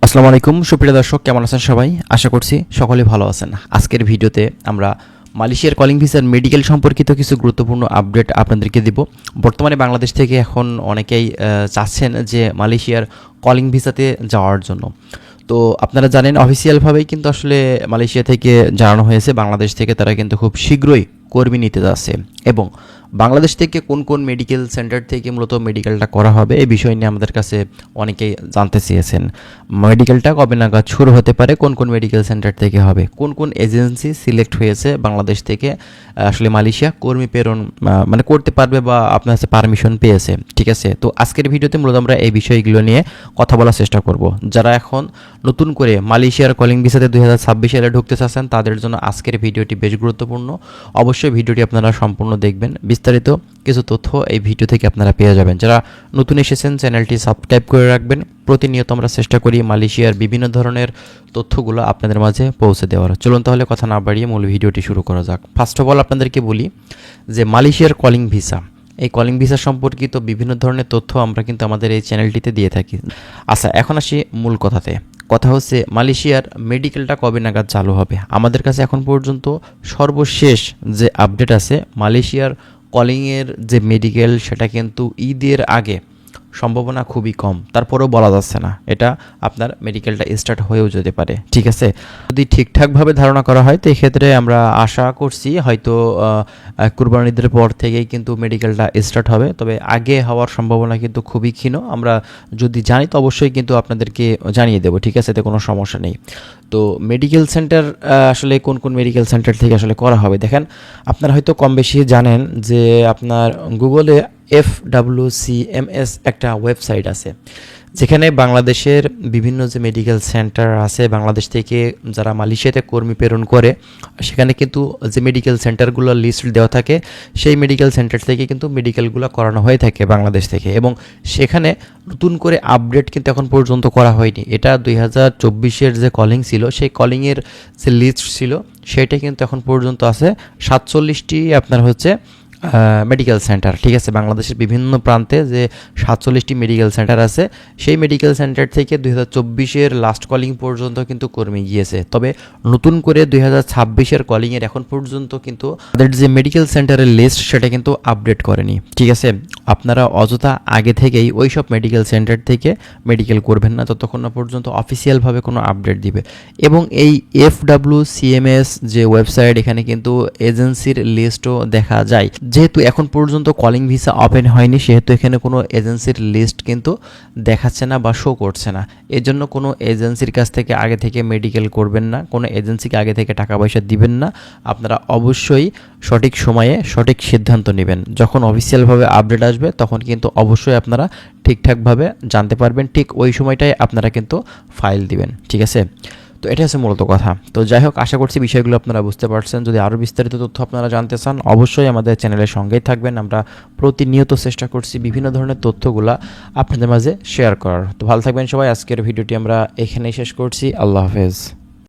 আসসালামু আলাইকুম সুপ্রিয় দর্শক, কেমন আছেন সবাই? আশা করছি সকলে ভালো আছেন। আজকের ভিডিওতে আমরা মালয়েশিয়ার কলিং ভিসার মেডিকেল সম্পর্কিত কিছু গুরুত্বপূর্ণ আপডেট আপনাদেরকে দিব। বর্তমানে বাংলাদেশ থেকে এখন অনেকেই চাচ্ছেন যে মালয়েশিয়ার কলিং ভিসাতে যাওয়ার জন্য। তো আপনারা জানেন অফিসিয়ালভাবেই কিন্তু আসলে মালয়েশিয়া থেকে জানানো হয়েছে বাংলাদেশ থেকে তারা কিন্তু খুব শীঘ্রই কর্মী নিতে যাচ্ছে, এবং বাংলাদেশ থেকে কোন কোন মেডিকেল সেন্টার থেকে মূলত মেডিকেলটা করা হবে এই বিষয় নিয়ে আমাদের কাছে অনেকেই জানতে চেয়েছেন। মেডিকেলটা কবে নাগাদ শুরু হতে পারে, কোন কোন মেডিকেল সেন্টার থেকে হবে, কোন কোন এজেন্সি সিলেক্ট হয়েছে বাংলাদেশ থেকে আসলে মালয়েশিয়া কর্মী প্রেরণ মানে করতে পারবে বা আপনার কাছে পারমিশন পেয়েছে, ঠিক আছে? তো আজকের ভিডিওতে মূলত আমরা এই বিষয়গুলো নিয়ে কথা বলার চেষ্টা করব। যারা এখন নতুন করে মালয়েশিয়ার কলিং ভিসাতে 2026 সালে ঢুকতে চাচ্ছেন তাদের জন্য আজকের ভিডিওটি বেশ গুরুত্বপূর্ণ। অবশ্যই ভিডিওটি আপনারা সম্পূর্ণ দেখবেন, বিস্তারিত কিছু তথ্য এই ভিডিও থেকে আপনারা পেয়ে যাবেন। যারা নতুন এসেছেন চ্যানেলটি সাবস্ক্রাইব করে রাখবেন। প্রতিনিয়ত আমরা চেষ্টা করি মালয়েশিয়ার বিভিন্ন ধরনের তথ্যগুলো আপনাদের মাঝে পৌঁছে দেওয়ার। চলুন তাহলে কথা না বাড়িয়ে মূল ভিডিওটি শুরু করা যাক। ফার্স্ট অফ অল আপনাদেরকে বলি যে মালয়েশিয়ার কলিং ভিসা, এই কলিং ভিসা সম্পর্কিত বিভিন্ন ধরনের তথ্য আমরা কিন্তু আমাদের এই চ্যানেলটিতে দিয়ে থাকি। আচ্ছা, এখন আসি মূল কথাতে। কথা হচ্ছে মালয়েশিয়ার মেডিকেলটা কবে নাগাদ চালু হবে। আমাদের কাছে এখন পর্যন্ত সর্বশেষ যে আপডেট আছে, মালয়েশিয়ার কলিংয়ের যে মেডিকেল সেটা কিন্তু ঈদের আগে সম্ভাবনা খুবই কম, তারপরেও বলা যাচ্ছে না, এটা আপনার মেডিকেলটা স্টার্ট হয়েও যেতে পারে, ঠিক আছে? যদি ঠিকঠাকভাবে ধারণা করা হয় তো এক্ষেত্রে আমরা আশা করছি হয়তো কুরবানি ঈদের পর থেকেই কিন্তু মেডিকেলটা স্টার্ট হবে, তবে আগে হওয়ার সম্ভাবনা কিন্তু খুবই ক্ষীণ। আমরা যদি জানি তো অবশ্যই কিন্তু আপনাদেরকে জানিয়ে দেবো, ঠিক আছে? এতে কোনো সমস্যা নেই। তো মেডিকেল সেন্টার আসলে কোন কোন মেডিকেল সেন্টার থেকে আসলে করা হবে দেখেন, আপনারা হয়তো কম বেশি জানেন যে আপনার গুগলে FWCMS একটা ওয়েবসাইট আছে, যেখানে বাংলাদেশের বিভিন্ন যে মেডিকেল সেন্টার আছে বাংলাদেশ থেকে যারা মালয়েশিয়াতে কর্মী প্রেরণ করে, সেখানে কিন্তু যে মেডিকেল সেন্টারগুলো লিস্ট দেওয়া থাকে সেই মেডিকেল সেন্টার থেকে কিন্তু মেডিকেলগুলো করানো হয়ে থাকে বাংলাদেশ থেকে, এবং সেখানে নতুন করে আপডেট কিন্তু এখন পর্যন্ত করা হয়নি। এটা 2024-এর যে কলিং ছিল সেই কলিংয়ের যে লিস্ট ছিল সেটা কিন্তু এখন পর্যন্ত আছে 47টি আপনার হচ্ছে মেডিকেল সেন্টার, ঠিক আছে? বাংলাদেশের বিভিন্ন প্রান্তে যে 47টি মেডিকেল সেন্টার আছে সেই মেডিকেল সেন্টার থেকে 2024-এর লাস্ট কলিং পর্যন্ত কিন্তু কর্মী গিয়েছে। তবে নতুন করে 2026-এর কলিংয়ের এখন পর্যন্ত কিন্তু তাদের যে মেডিকেল সেন্টারের লিস্ট সেটা কিন্তু আপডেট করেনি, ঠিক আছে? আপনারা অযথা আগে থেকেই ওই সব মেডিকেল সেন্টার থেকে মেডিকেল করবেন না ততক্ষণ না পর্যন্ত অফিসিয়ালভাবে কোনো আপডেট দিবে। এবং এই FWCMS যে ওয়েবসাইট, এখানে কিন্তু এজেন্সির লিস্টও দেখা যায়। যেহেতু এখন পর্যন্ত কলিং ভিসা ওপেন হয়নি সেহেতু এখানে কোনো এজেন্সির লিস্ট কিন্তু দেখাচ্ছে না বা শো করছে না। এজন্য কোনো এজেন্সির কাছ থেকে আগে থেকে মেডিকেল করবেন না, কোনো এজেন্সিকে আগে থেকে টাকা পয়সা দিবেন না। আপনারা অবশ্যই সঠিক সময়ে সঠিক সিদ্ধান্ত নেবেন। যখন অফিসিয়ালভাবে আপডেট আসবে তখন কিন্তু অবশ্যই আপনারা ঠিকঠাকভাবে জানতে পারবেন, ঠিক ওই সময়টাই আপনারা কিন্তু ফাইল দিবেন, ঠিক আছে? তো এটা হচ্ছে মূলত কথা। তো যাই হোক, আশা করছি বিষয়গুলো আপনারা বুঝতে পারছেন। যদি আরও বিস্তারিত তথ্য আপনারা জানতে চান অবশ্যই আমাদের চ্যানেলের সঙ্গেই থাকবেন। আমরা প্রতিনিয়ত চেষ্টা করছি বিভিন্ন ধরনের তথ্যগুলো আপনাদের মাঝে শেয়ার করার। তো ভালো থাকবেন সবাই। আজকের ভিডিওটি আমরা এখানেই শেষ করছি। আল্লাহ হাফেজ।